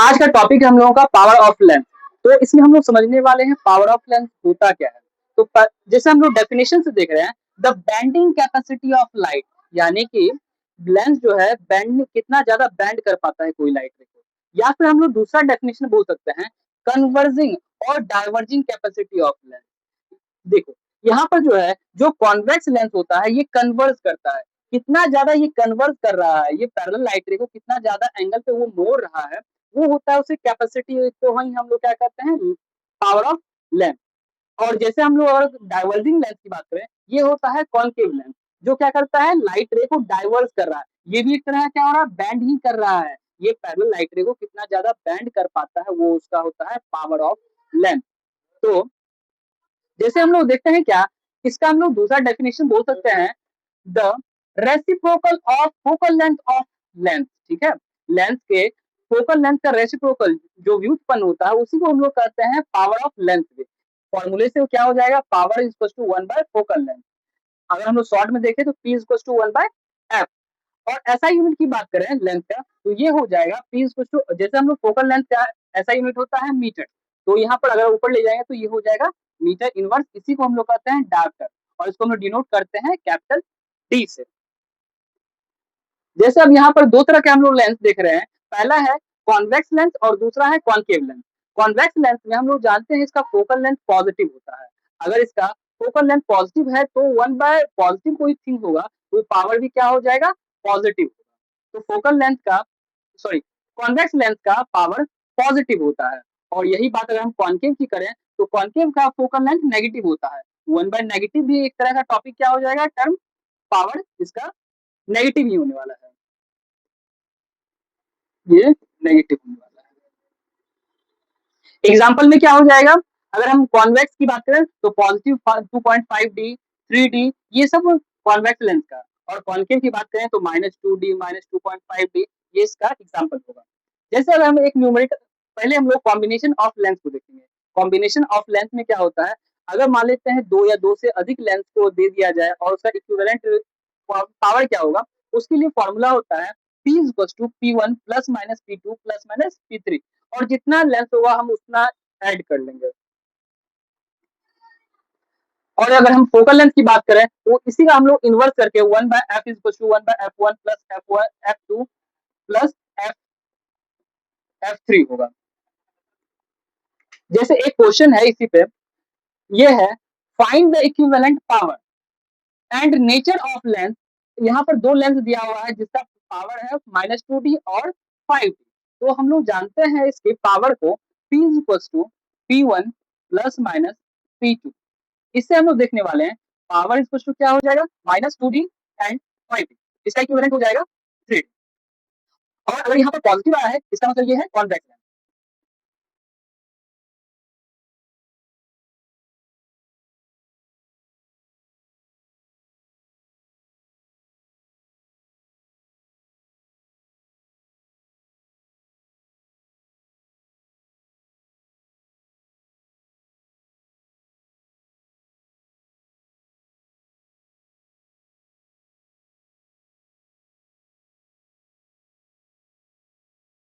आज का टॉपिक है हम लोगों का पावर ऑफ लेंथ। तो इसमें हम लोग समझने वाले हैं पावर ऑफ लेंथ होता क्या है। तो जैसे हम लोग डेफिनेशन से देख रहे हैं, the bending capacity of light, यानी कि लेंथ जो है बेंड कितना ज्यादा बेंड कर पाता है कोई लाइट को, या फिर हम लोग दूसरा डेफिनेशन बोल सकते हैं कन्वर्जिंग और डाइवर्जिंग कैपेसिटी ऑफ लेंथ। देखो यहाँ पर जो है जो कॉन्वेक्स लेंस होता है ये कन्वर्ज करता है, कितना ज्यादा ये कन्वर्ज कर रहा है, ये पैरेलल लाइट रे को कितना ज्यादा एंगल पे वो मोड़ रहा है, वो होता है उसे कैपेसिटी। तो हम लोग क्या कहते हैं, पावर ऑफ लेंस। और जैसे हम लोग अगर डाइवर्जिंग लेंस की बात करें, ये होता है कॉनकेव लेंस, जो क्या करता है लाइट रे को डाइवर्स कर रहा है। ये भी एक तरह का क्या हो रहा है, बैंड ही कर रहा है। ये पैरेलल लाइट रे को कितना ज्यादा बैंड कर पाता है, वो उसका होता है पावर ऑफ लेंस। तो जैसे हम लोग देखते हैं क्या, इसका हम लोग दूसरा डेफिनेशन बोल सकते हैं the reciprocal of focal length of length. ठीक है, लेंथ के फोकल लेंथ का रेसिप्रोकल जो व्युत्पन्न होता है उसी को हम लोग कहते हैं पावर ऑफ लेंथ। फॉर्मूले से क्या हो जाएगा, power is equal to 1 by focal length. अगर हम लोग शॉर्ट में देखें तो P is equal to 1 by F. और ऐसा यूनिट की बात करें लेंथ का, तो ये हो जाएगा P इज इक्वल टू, जैसे हम लोग फोकल लेंथ का ऐसा यूनिट होता है मीटर, तो यहाँ पर अगर ऊपर ले जाएंगे तो ये हो जाएगा मीटर इनवर्स। इसी को हम लोग कहते हैं डायप्टर, और इसको हम लोग डिनोट करते हैं कैपिटल D से। जैसे अब यहाँ पर दो तरह के हम लोग लेंस देख रहे हैं, पहला है कॉन्वेक्स लेंस और दूसरा है कॉनकेव लेंस। कॉन्वेक्स लेंस में हम लोग जानते हैं इसका फोकल लेंथ पॉजिटिव होता है। अगर इसका फोकल लेंथ पॉजिटिव है तो 1 बाय पॉजिटिव कोई थिंग होगा तो पावर भी क्या हो जाएगा, पॉजिटिव होगा। तो फोकल लेंथ का सॉरी कॉन्वेक्स लेंस का पावर पॉजिटिव होता है। और यही बात अगर हम कॉनकेव की करें तो कॉनकेव का फोकल लेंथ नेगेटिव होता है। 1 बाय नेगेटिव भी एक तरह का टॉपिक क्या हो जाएगा, टर्म पावर इसका नेगेटिव ही होने वाला है, ये नेगेटिव होने वाला है। एग्जाम्पल में क्या हो जाएगा, अगर हम कॉन्वेक्स की बात करें तो पॉजिटिव 2.5D 3D ये सब कॉन्वेक्स लेंस का, और कॉनकेव की बात करें तो -2D -2.5D ये इसका एग्जाम्पल होगा। जैसे अगर हम एक न्यूमेरिक, पहले हम लोग कॉम्बिनेशन ऑफ लेंस को देखेंगे। कॉम्बिनेशन ऑफ लेंस में क्या होता है, अगर मान लेते हैं दो या दो से अधिक लेंस को दे दिया जाए और उसका इक्विवेलेंट पावर क्या होगा, उसके लिए फॉर्मूला होता है P equal to P1 plus minus P2 plus minus P3, और जितना लेंस होगा हम उतना ऐड कर लेंगे। और अगर हम फोकल लेंथ की बात करें तो इसी का हम लोग इन्वर्स करके 1 by F is equal to 1 by f1 plus f2 plus f3 होगा। जैसे एक क्वेश्चन है इसी पे, ये है find the equivalent power and nature of length. यहाँ पर दो लेंथ दिया हुआ है जिसका पावर है -2D और 5D। तो हम लोग जानते हैं इसके पावर को P is equal to P1 plus minus P2। इससे हम लोग देखने वाले हैं पावर इक्वल टू क्या हो जाएगा, -2D एंड 5D, इसका इक्विवेलेंट हो जाएगा 3D। और अगर यहाँ पर पॉजिटिव आया है इसका मतलब ये है कॉन्वेक्स